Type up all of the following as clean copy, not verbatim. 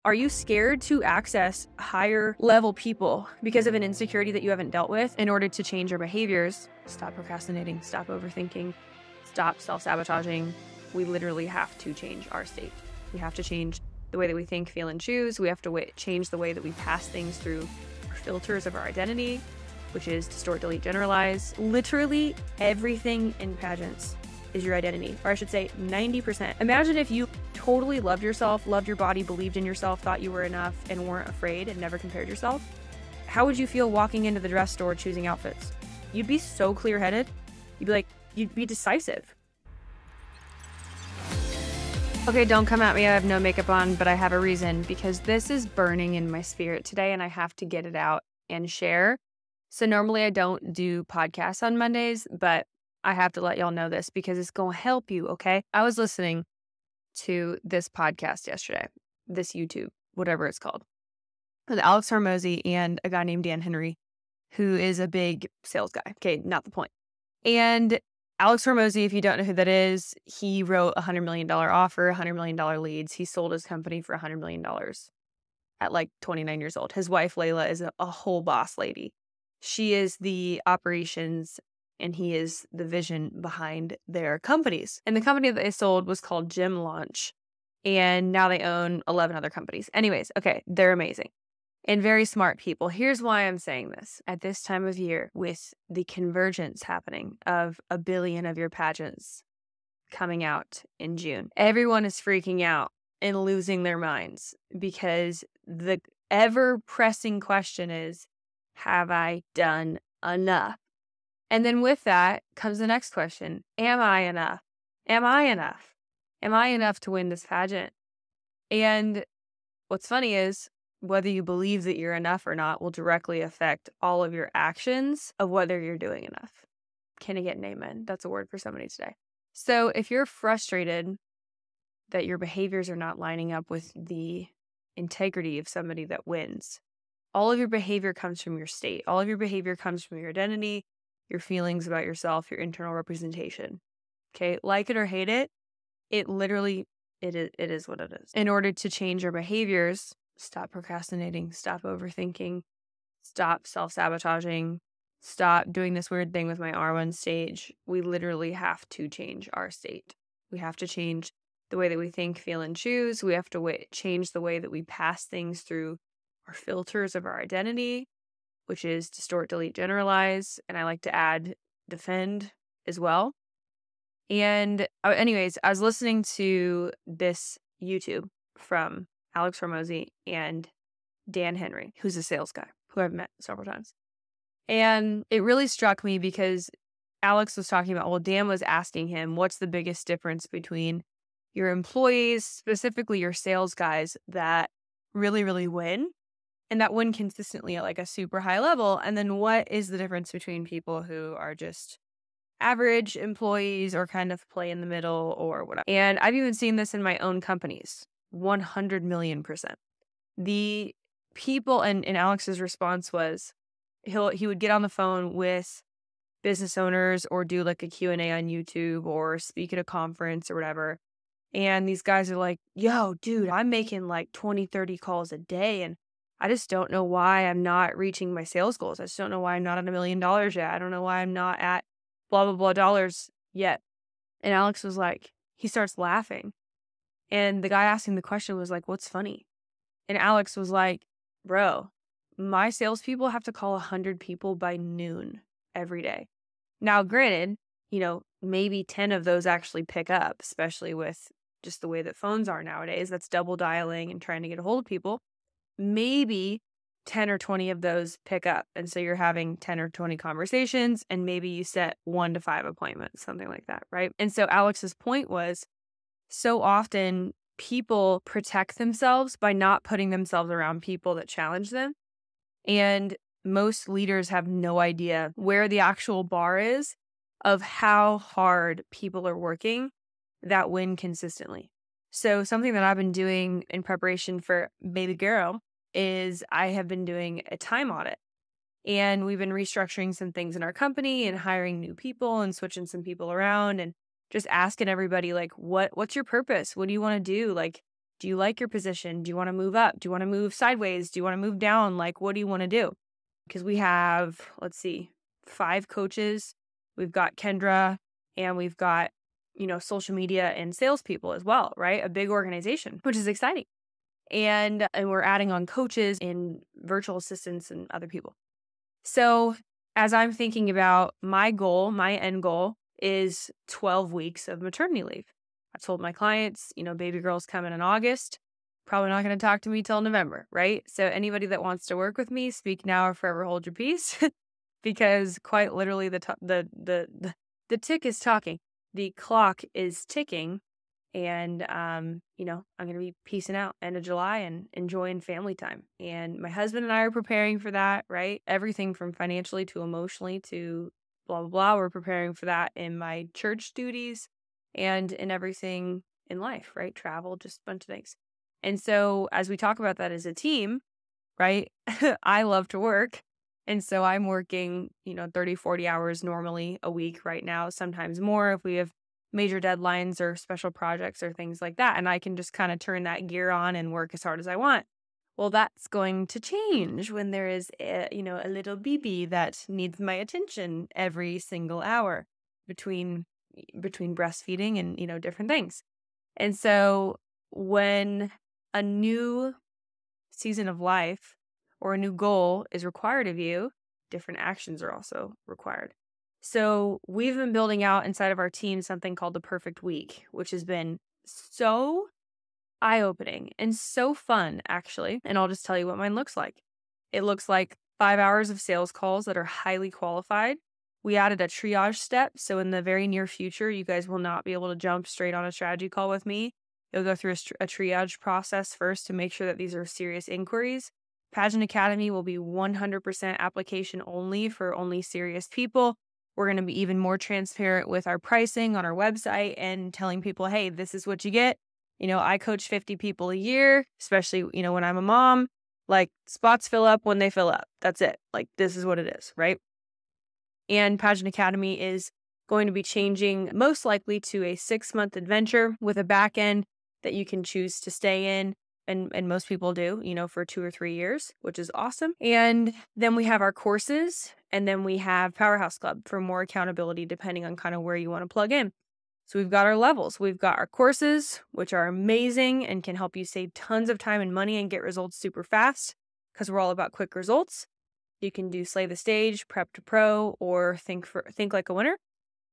Are you scared to access higher level people because of an insecurity that you haven't dealt with? In order to change your behaviors, stop procrastinating, stop overthinking, stop self-sabotaging. We literally have to change our state. We have to change the way that we think, feel, and choose. We have to change the way that we pass things through our filters of our identity, which is distort, delete, generalize. Literally everything in pageants is your identity, or I should say 90%. Imagine if you totally loved yourself, loved your body, believed in yourself, thought you were enough, and weren't afraid and never compared yourself. How would you feel walking into the dress store choosing outfits? You'd be so clear-headed. You'd be decisive. Okay, don't come at me. I have no makeup on, but I have a reason, because this is burning in my spirit today and I have to get it out and share. So normally I don't do podcasts on Mondays, but I have to let y'all know this because it's going to help you, okay? I was listening to this podcast yesterday, this YouTube, whatever it's called, with Alex Hormozy and a guy named Dan Henry, who is a big sales guy. Okay, not the point. And Alex Hormozy, if you don't know who that is, he wrote a $100 million offer, $100 million leads. He sold his company for $100 million at like 29 years old. His wife, Layla, is a whole boss lady. She is the operations and he is the vision behind their companies. And the company that they sold was called Gym Launch. And now they own 11 other companies. Anyways, okay, they're amazing and very smart people. Here's why I'm saying this. At this time of year, with the convergence happening of 1 billion of your pageants coming out in June, everyone is freaking out and losing their minds because the ever-pressing question is, have I done enough? And then with that comes the next question. Am I enough? Am I enough? Am I enough to win this pageant? And what's funny is whether you believe that you're enough or not will directly affect all of your actions of whether you're doing enough. Can I get an amen? That's a word for somebody today. So if you're frustrated that your behaviors are not lining up with the integrity of somebody that wins, all of your behavior comes from your state. All of your behavior comes from your identity, your feelings about yourself, your internal representation. Okay, like it or hate it, it is what it is. In order to change your behaviors, stop procrastinating, stop overthinking, stop self-sabotaging, stop doing this weird thing with my arm on stage. We literally have to change our state. We have to change the way that we think, feel, and choose. We have to change the way that we pass things through our filters of our identity, which is distort, delete, generalize. And I like to add defend as well. And anyways, I was listening to this YouTube from Alex Hormozy and Dan Henry, who's a sales guy who I've met several times. And it really struck me because Alex was talking about, well, Dan was asking him, what's the biggest difference between your employees, specifically your sales guys that really, really win and that win consistently at like a super high level? And then what is the difference between people who are just average employees or kind of play in the middle or whatever? And I've even seen this in my own companies, 100 million%. The people, and Alex's response was he would get on the phone with business owners or do like a Q&A on YouTube or speak at a conference or whatever. And these guys are like, yo, dude, I'm making like 20, 30 calls a day. And I just don't know why I'm not reaching my sales goals. I just don't know why I'm not at $1 million yet. I don't know why I'm not at blah, blah, blah dollars yet. And Alex was like, he starts laughing. And the guy asking the question was like, what's funny? And Alex was like, bro, my salespeople have to call 100 people by noon every day. Now, granted, maybe 10 of those actually pick up, especially with just the way that phones are nowadays. That's double dialing and trying to get a hold of people. Maybe 10 or 20 of those pick up. And so you're having 10 or 20 conversations and maybe you set 1 to 5 appointments, something like that, right? And so Alex's point was, so often people protect themselves by not putting themselves around people that challenge them. And most leaders have no idea where the actual bar is of how hard people are working that win consistently. So something that I've been doing in preparation for Baby Girl is I have been doing a time audit. And we've been restructuring some things in our company and hiring new people and switching some people around and just asking everybody, like, what's your purpose? What do you want to do? Like, Do you like your position? Do you want to move up? Do you want to move sideways? Do you want to move down? Like, what do you want to do? Because we have, let's see, 5 coaches. We've got Kendra, and we've got, social media and salespeople as well, right? A big organization, which is exciting. And we're adding on coaches and virtual assistants and other people. So as I'm thinking about my goal, my end goal is 12 weeks of maternity leave. I told my clients, baby girl's coming in August. Probably not going to talk to me till November, right? So anybody that wants to work with me, speak now or forever hold your peace, because quite literally the tick is talking. The clock is ticking. And, I'm going to be peacing out end of July and enjoying family time. And my husband and I are preparing for that, right? Everything from financially to emotionally to blah, blah, blah. We're preparing for that in my church duties and in everything in life, right? Travel, just a bunch of things. And so as we talk about that as a team, right? I love to work. And so I'm working, 30, 40 hours normally a week right now, sometimes more if we have major deadlines or special projects or things like that. And I can just kind of turn that gear on and work as hard as I want. Well, that's going to change when there is a little BB that needs my attention every single hour between breastfeeding and, different things. And so when a new season of life or a new goal is required of you, different actions are also required. So we've been building out inside of our team something called the perfect week, which has been so eye-opening and so fun, actually. And I'll just tell you what mine looks like. It looks like 5 hours of sales calls that are highly qualified. We added a triage step. So in the very near future, you guys will not be able to jump straight on a strategy call with me. You'll go through a triage process first to make sure that these are serious inquiries. Pageant Academy will be 100% application only for only serious people. We're going to be even more transparent with our pricing on our website and telling people, hey, this is what you get. I coach 50 people a year, especially, when I'm a mom. Like, spots fill up when they fill up. That's it. Like, this is what it is, right? And Pageant Academy is going to be changing most likely to a 6-month adventure with a back end that you can choose to stay in. And most people do, for 2 or 3 years, which is awesome. And then we have our courses, and then we have Powerhouse Club for more accountability, depending on kind of where you want to plug in. So we've got our levels. We've got our courses, which are amazing and can help you save tons of time and money and get results super fast, because we're all about quick results. You can do Slay the Stage, Prep to Pro, or Think Like a Winner.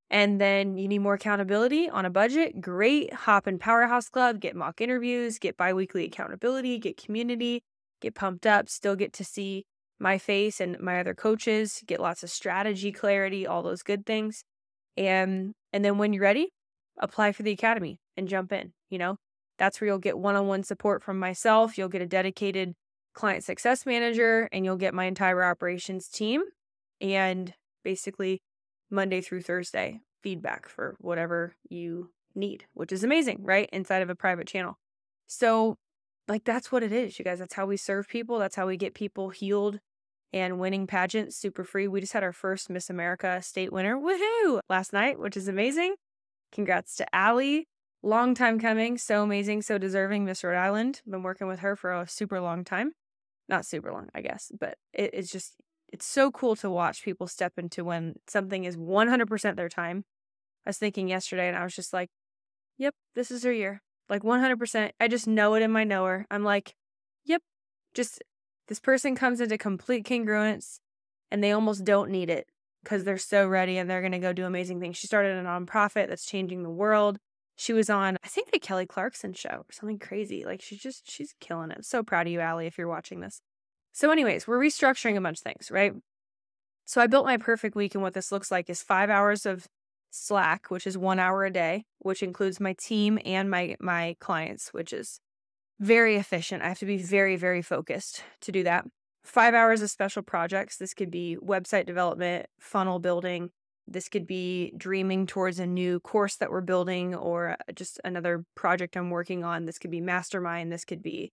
And then you need more accountability on a budget. Great. Hop in Powerhouse Club, get mock interviews, get biweekly accountability, get community, get pumped up, still get to see my face and my other coaches, get lots of strategy clarity, all those good things. And then when you're ready, apply for the academy and jump in. That's where you'll get one-on-one support from myself. You'll get a dedicated client success manager, and you'll get my entire operations team. And basically Monday through Thursday feedback for whatever you need, which is amazing, right? Inside of a private channel. So that's what it is, you guys. That's how we serve people. That's how we get people healed and winning pageants super free. We just had our first Miss America state winner, woohoo, last night, which is amazing. Congrats to Allie. Long time coming. So amazing. So deserving. Miss Rhode Island. Been working with her for a super long time. Not super long, I guess, but it's so cool to watch people step into when something is 100% their time. I was thinking yesterday and I was just like, yep, this is her year. Like 100%. I just know it in my knower. I'm like, yep, just this person comes into complete congruence and they almost don't need it because they're so ready and they're going to go do amazing things. She started a nonprofit that's changing the world. She was on, I think, the Kelly Clarkson show or something crazy. Like she's killing it. I'm so proud of you, Allie, if you're watching this. So anyways, we're restructuring a bunch of things, right? So I built my perfect week, and what this looks like is 5 hours of Slack, which is 1 hour a day, which includes my team and my clients, which is very efficient. I have to be very, very focused to do that. 5 hours of special projects. This could be website development, funnel building. This could be dreaming towards a new course that we're building or just another project I'm working on. This could be mastermind. This could be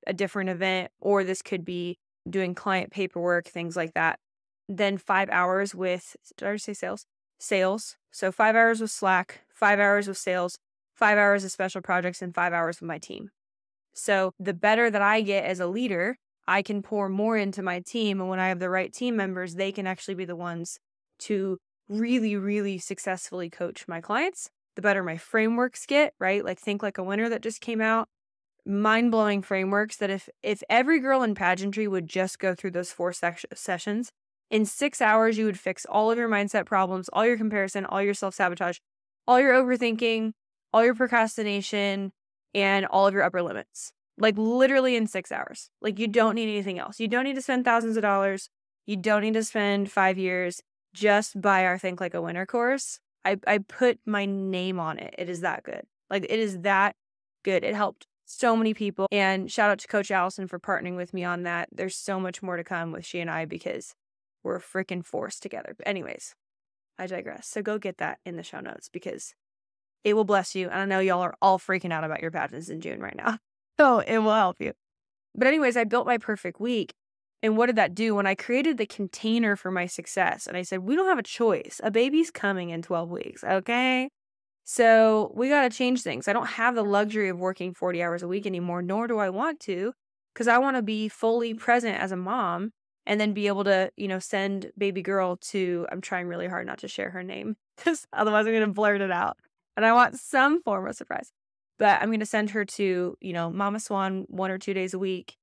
a different event, or this could be doing client paperwork, things like that. Then 5 hours with, did I already say sales? Sales. So 5 hours with Slack, 5 hours with sales, 5 hours of special projects, and 5 hours with my team. So the better that I get as a leader, I can pour more into my team. And when I have the right team members, they can actually be the ones to really, really successfully coach my clients. The better my frameworks get, right? Like Think Like a Winner that just came out. Mind-blowing frameworks that if every girl in pageantry would just go through those 4 sessions, in 6 hours, you would fix all of your mindset problems, all your comparison, all your self-sabotage, all your overthinking, all your procrastination, and all of your upper limits. Like literally in 6 hours. Like you don't need anything else. You don't need to spend thousands of dollars. You don't need to spend 5 years. Just buy our Think Like a Winner course. I put my name on it. It is that good. Like it is that good. It helped so many people. And shout out to Coach Allison for partnering with me on that. There's so much more to come with she and I because we're a freaking force together. But anyways, I digress. So go get that in the show notes because it will bless you. And I know y'all are all freaking out about your pageants in June right now. So it will help you. But anyways, I built my perfect week. And what did that do? When I created the container for my success, and I said, we don't have a choice. A baby's coming in 12 weeks, okay? So we got to change things. I don't have the luxury of working 40 hours a week anymore, nor do I want to, because I want to be fully present as a mom and then be able to, send baby girl to, I'm trying really hard not to share her name, because otherwise I'm going to blurt it out. And I want some form of surprise. But I'm going to send her to, Mama Swan 1 or 2 days a week.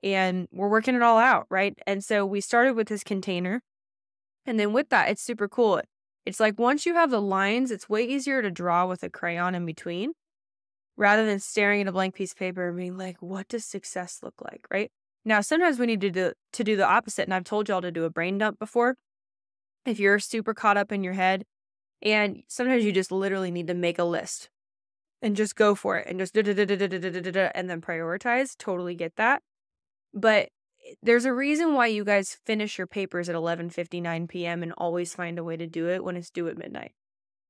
And we're working it all out, right? And so we started with this container. And then with that, it's super cool. It's like once you have the lines, it's way easier to draw with a crayon in between rather than staring at a blank piece of paper and being like, what does success look like, right? Now, sometimes we need to do the opposite. And I've told y'all to do a brain dump before. If you're super caught up in your head, and sometimes you just literally need to make a list and just go for it and just and then prioritize. Totally get that. But there's a reason why you guys finish your papers at 11:59 p.m. and always find a way to do it when it's due at midnight.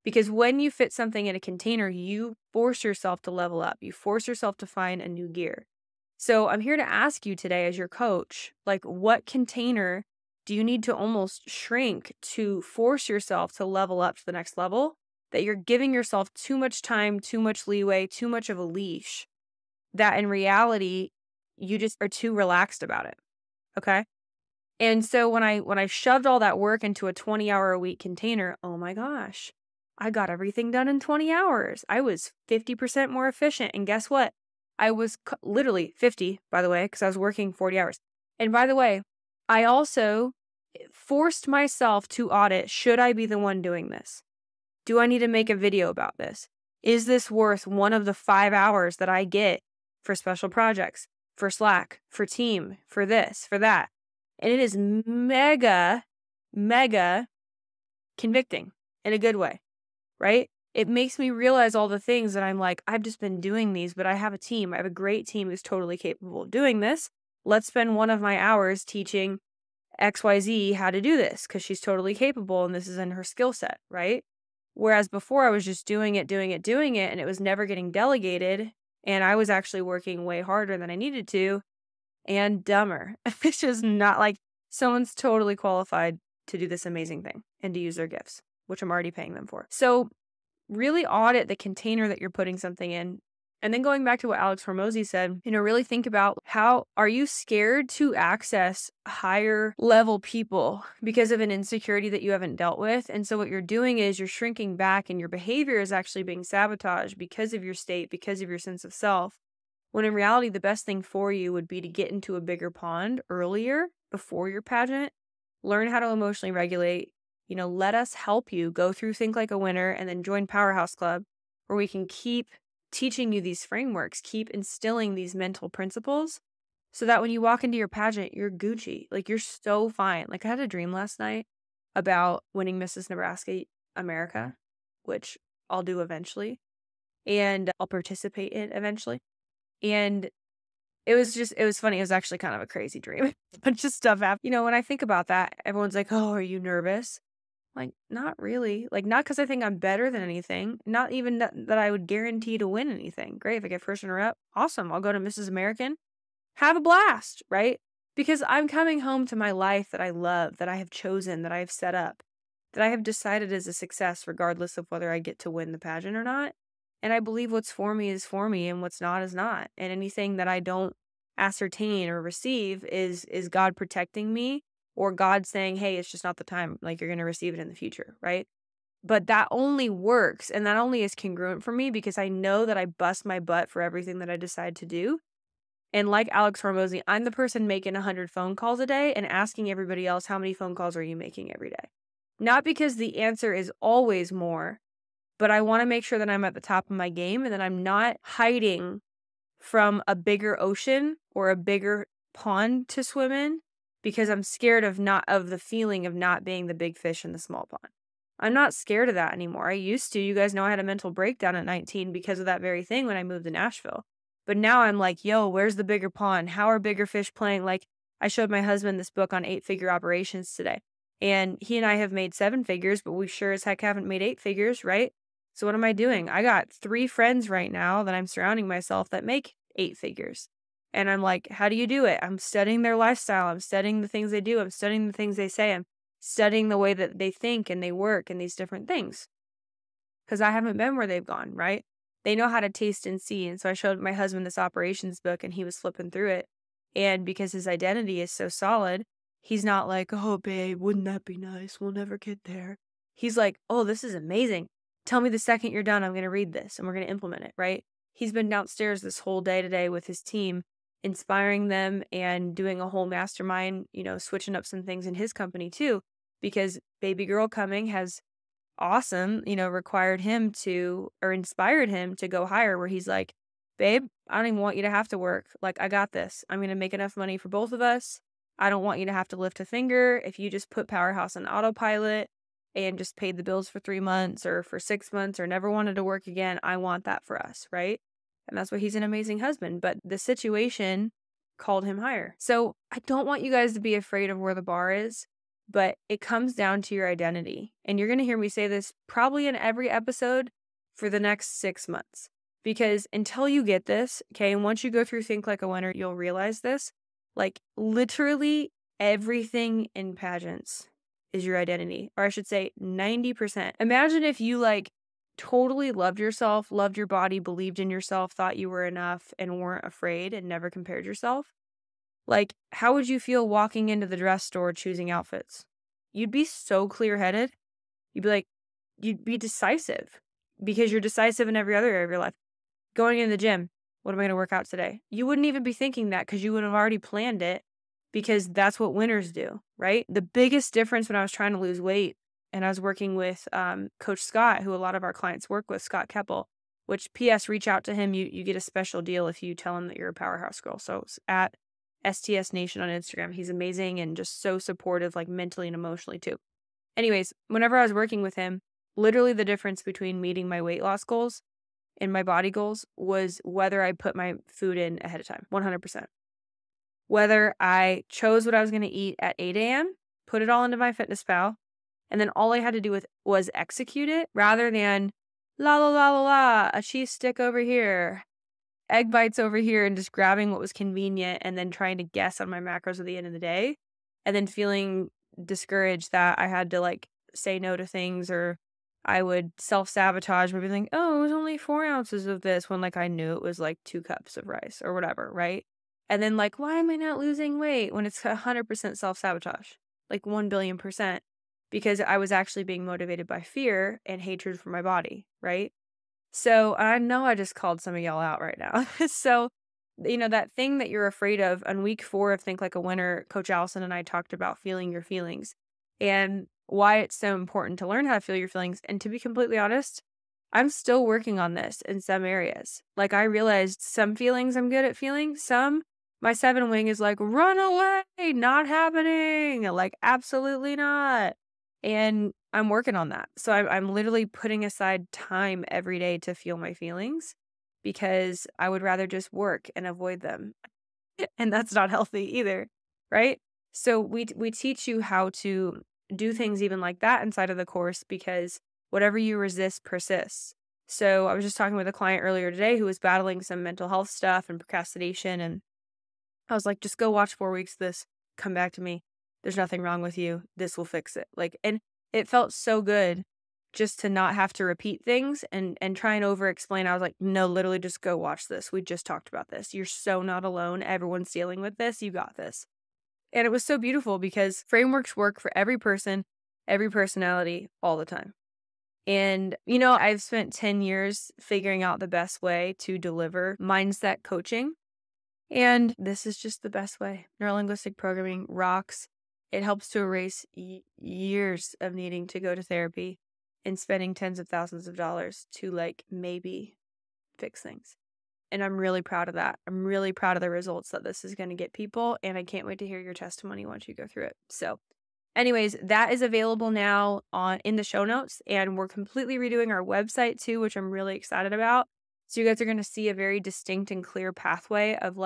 Because when you fit something in a container, you force yourself to level up. You force yourself to find a new gear. So I'm here to ask you today as your coach, like what container do you need to almost shrink to force yourself to level up to the next level? That you're giving yourself too much time, too much leeway, too much of a leash, that in reality, you just are too relaxed about it. Okay. And so when I shoved all that work into a 20-hour-a-week container, oh my gosh, I got everything done in 20 hours. I was 50% more efficient. And guess what? I was literally 50, by the way, because I was working 40 hours. And by the way, I also forced myself to audit, should I be the one doing this? Do I need to make a video about this? Is this worth one of the 5 hours that I get for special projects, for Slack, for team, for this, for that? And it is mega, mega convicting in a good way, right? It makes me realize all the things that I'm like, I've just been doing these, but I have a team. I have a great team who's totally capable of doing this. Let's spend one of my hours teaching XYZ how to do this because she's totally capable and this is in her skill set, right? Whereas before I was just doing it, and it was never getting delegated. And I was actually working way harder than I needed to and dumber. It's just not like someone's totally qualified to do this amazing thing and to use their gifts, which I'm already paying them for. So really audit the container that you're putting something in. And then going back to what Alex Hormozy said, really think about how are you scared to access higher level people because of an insecurity that you haven't dealt with? And so what you're doing is you're shrinking back and your behavior is actually being sabotaged because of your state, because of your sense of self. When in reality, the best thing for you would be to get into a bigger pond earlier before your pageant, learn how to emotionally regulate, let us help you go through Think Like a Winner and then join Powerhouse Club where we can keep teaching you these frameworks, keep instilling these mental principles so that when you walk into your pageant, you're Gucci. Like you're so fine. Like I had a dream last night about winning Mrs. Nebraska America, which I'll do eventually. And I'll participate in eventually. And it was funny. It was actually kind of a crazy dream. A bunch of stuff happened. When I think about that, everyone's like, oh, are you nervous? Like, not really. Like, not because I think I'm better than anything. Not even that I would guarantee to win anything. Great. If I get first runner up, awesome. I'll go to Mrs. American. Have a blast, right? Because I'm coming home to my life that I love, that I have chosen, that I have set up, that I have decided is a success regardless of whether I get to win the pageant or not. And I believe what's for me is for me and what's not is not. And anything that I don't ascertain or receive is God protecting me or God saying, hey, it's just not the time. Like you're going to receive it in the future. Right. But that only works and that only is congruent for me because I know that I bust my butt for everything that I decide to do. And like Alex Hormozy, I'm the person making 100 phone calls a day and asking everybody else, how many phone calls are you making every day? Not because the answer is always more, but I want to make sure that I'm at the top of my game and that I'm not hiding from a bigger ocean or a bigger pond to swim in because I'm scared of the feeling of not being the big fish in the small pond. I'm not scared of that anymore. I used to. You guys know I had a mental breakdown at 19 because of that very thing when I moved to Nashville. But now I'm like, yo, where's the bigger pond? How are bigger fish playing? Like I showed my husband this book on 8-figure operations today. And he and I have made 7 figures, but we sure as heck haven't made 8 figures, right? So what am I doing? I got 3 friends right now that I'm surrounding myself that make 8 figures. And I'm like, how do you do it? I'm studying their lifestyle. I'm studying the things they do. I'm studying the things they say. I'm studying the way that they think and they work and these different things. Because I haven't been where they've gone, right? They know how to taste and see. And so I showed my husband this operations book and he was flipping through it. And because his identity is so solid, he's not like, oh, babe, wouldn't that be nice? We'll never get there. He's like, oh, this is amazing. Tell me the second you're done, I'm going to read this and we're going to implement it, right? He's been downstairs this whole day today with his team, inspiring them and doing a whole mastermind, switching up some things in his company too, because baby girl coming has required him or inspired him to go higher where he's like, babe, I don't even want you to have to work. Like, I got this. I'm going to make enough money for both of us. I don't want you to have to lift a finger. If you just put Powerhouse on autopilot and just paid the bills for 3 months or for 6 months or never wanted to work again, I want that for us, right? And that's why he's an amazing husband. But the situation called him higher. So I don't want you guys to be afraid of where the bar is, but it comes down to your identity. And you're going to hear me say this probably in every episode for the next 6 months. Because until you get this, okay, and once you go through Think Like a Winner, you'll realize this. Like literally everything in pageants is your identity. Or I should say 90%. Imagine if you totally loved yourself, loved your body, believed in yourself, thought you were enough and weren't afraid and never compared yourself. Like, how would you feel walking into the dress store choosing outfits? You'd be so clear-headed. You'd be decisive because you're decisive in every other area of your life. Going in the gym, what am I going to work out today? You wouldn't even be thinking that because you would have already planned it because that's what winners do, right? The biggest difference when I was trying to lose weight and I was working with Coach Scott, who a lot of our clients work with, Scott Keppel, which P.S. reach out to him. You get a special deal if you tell him that you're a Powerhouse girl. So it's at STS Nation on Instagram. He's amazing and just so supportive, like mentally and emotionally too. Anyways, whenever I was working with him, literally the difference between meeting my weight loss goals and my body goals was whether I put my food in ahead of time, 100%. Whether I chose what I was going to eat at 8 a.m., put it all into MyFitnessPal, and then all I had to do was execute it rather than la la la la la, a cheese stick over here, egg bites over here, and just grabbing what was convenient and then trying to guess on my macros at the end of the day and then feeling discouraged that I had to say no to things, or I would self-sabotage by being like, oh, it was only 4 ounces of this when I knew it was 2 cups of rice or whatever, right? And then why am I not losing weight when it's 100% self-sabotage, 1 billion%, because I was actually being motivated by fear and hatred for my body, right? So I know I just called some of y'all out right now. So, that thing that you're afraid of on week 4 of Think Like a Winner, Coach Allison and I talked about feeling your feelings and why it's so important to learn how to feel your feelings. And to be completely honest, I'm still working on this in some areas. I realized some feelings I'm good at feeling, my 7 wing is run away, not happening, absolutely not. And I'm working on that. So I'm literally putting aside time every day to feel my feelings because I would rather just work and avoid them. And that's not healthy either, right? So we teach you how to do things even like that inside of the course because whatever you resist persists. So I was just talking with a client earlier today who was battling some mental health stuff and procrastination, and I was like, just go watch 4 weeks of this, come back to me. There's nothing wrong with you. This will fix it. And it felt so good just to not have to repeat things and try and over explain. I was like, no, literally just go watch this. We just talked about this. You're so not alone. Everyone's dealing with this. You got this. And it was so beautiful because frameworks work for every person, every personality, all the time. And, I've spent 10 years figuring out the best way to deliver mindset coaching. And this is just the best way. Neurolinguistic programming rocks. It helps to erase years of needing to go to therapy and spending tens of thousands of dollars to maybe fix things. And I'm really proud of that. I'm really proud of the results that this is going to get people. And I can't wait to hear your testimony once you go through it. So anyways, that is available now in the show notes. And we're completely redoing our website too, which I'm really excited about. So you guys are going to see a very distinct and clear pathway of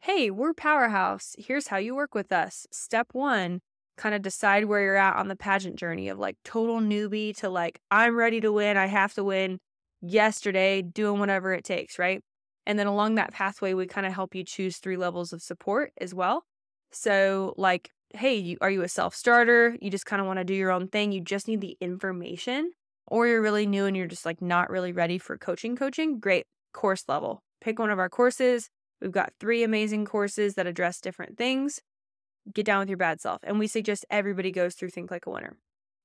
hey, we're Powerhouse. Here's how you work with us. Step 1, kind of decide where you're at on the pageant journey of total newbie to I'm ready to win. I have to win yesterday, doing whatever it takes, right? And then along that pathway, we kind of help you choose 3 levels of support as well. So hey, are you a self-starter? You just kind of want to do your own thing. You just need the information. Or you're really new and you're just not really ready for coaching. Great. Course level. Pick one of our courses. We've got 3 amazing courses that address different things. Get down with your bad self. And we suggest everybody goes through Think Like a Winner.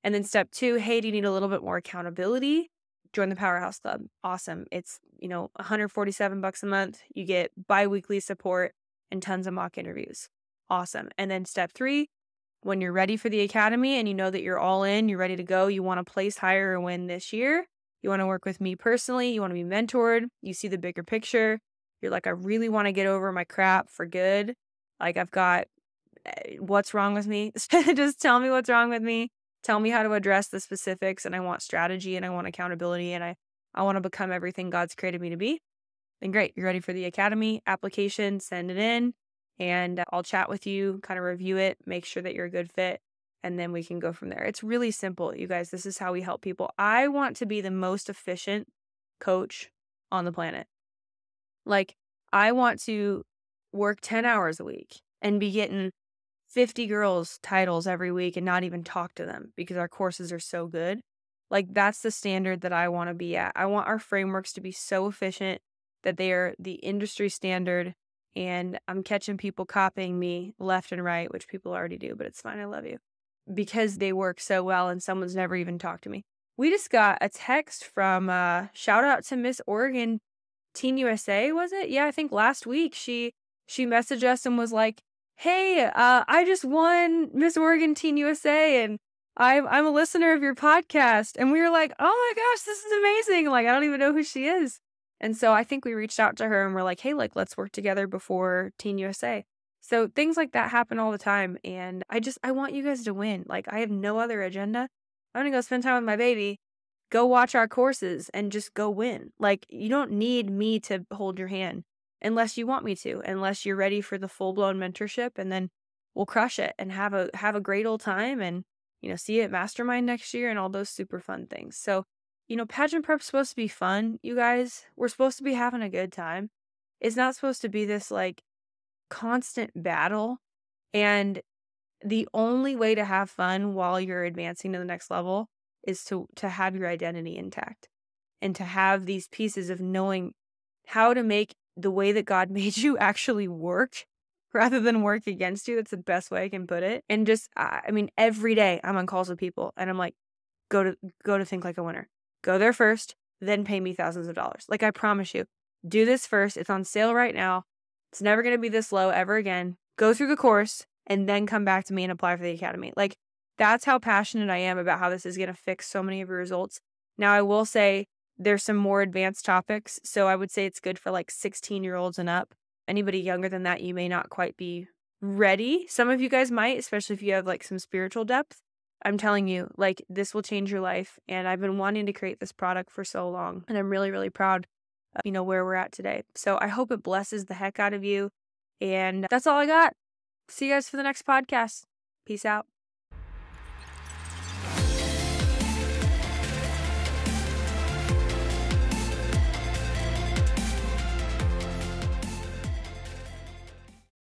And then step 2, hey, do you need a little bit more accountability? Join the Powerhouse Club. Awesome. It's, $147 a month. You get bi-weekly support and tons of mock interviews. Awesome. And then step 3, when you're ready for the academy and you know that you're all in, you're ready to go, you want to place higher or win this year, you want to work with me personally, you want to be mentored, you see the bigger picture, you're I really want to get over my crap for good. I've got, what's wrong with me? Just tell me what's wrong with me. Tell me how to address the specifics, and I want strategy and I want accountability and I want to become everything God's created me to be. Then great, you're ready for the academy application, send it in, and I'll chat with you, kind of review it, make sure that you're a good fit, and then we can go from there. It's really simple, you guys. This is how we help people. I want to be the most efficient coach on the planet. I want to work 10 hours a week and be getting 50 girls titles every week and not even talk to them because our courses are so good. That's the standard that I want to be at. I want our frameworks to be so efficient that they are the industry standard, and I'm catching people copying me left and right, which people already do, but it's fine. I love you. Because they work so well and someone's never even talked to me. We just got a text from, shout out to Miss Oregon Teen USA, was it? Yeah, I think last week she messaged us and was like, hey, I just won Miss Oregon Teen USA and I'm a listener of your podcast. And we were like, oh my gosh, this is amazing. I don't even know who she is. And so I think we reached out to her and we're like, hey, let's work together before Teen USA. So things like that happen all the time. And I want you guys to win. I have no other agenda. I'm going to go spend time with my baby, go watch our courses and just go win. You don't need me to hold your hand unless you want me to, unless you're ready for the full-blown mentorship, and then we'll crush it and have a great old time and, see you at Mastermind next year and all those super fun things. So, pageant prep's supposed to be fun, you guys. We're supposed to be having a good time. It's not supposed to be this constant battle. And the only way to have fun while you're advancing to the next level is to have your identity intact and to have these pieces of knowing how to make the way that God made you actually work rather than work against you. That's the best way I can put it. And just, every day I'm on calls with people and I'm like, go to Think Like a Winner. Go there first, then pay me thousands of dollars. I promise you, do this first. It's on sale right now. It's never going to be this low ever again. Go through the course and then come back to me and apply for the academy. That's how passionate I am about how this is going to fix so many of your results. Now, I will say there's some more advanced topics. So I would say it's good for 16-year-olds and up. Anybody younger than that, you may not quite be ready. Some of you guys might, especially if you have some spiritual depth. I'm telling you, this will change your life. And I've been wanting to create this product for so long. And I'm really, really proud of, where we're at today. So I hope it blesses the heck out of you. And that's all I got. See you guys for the next podcast. Peace out.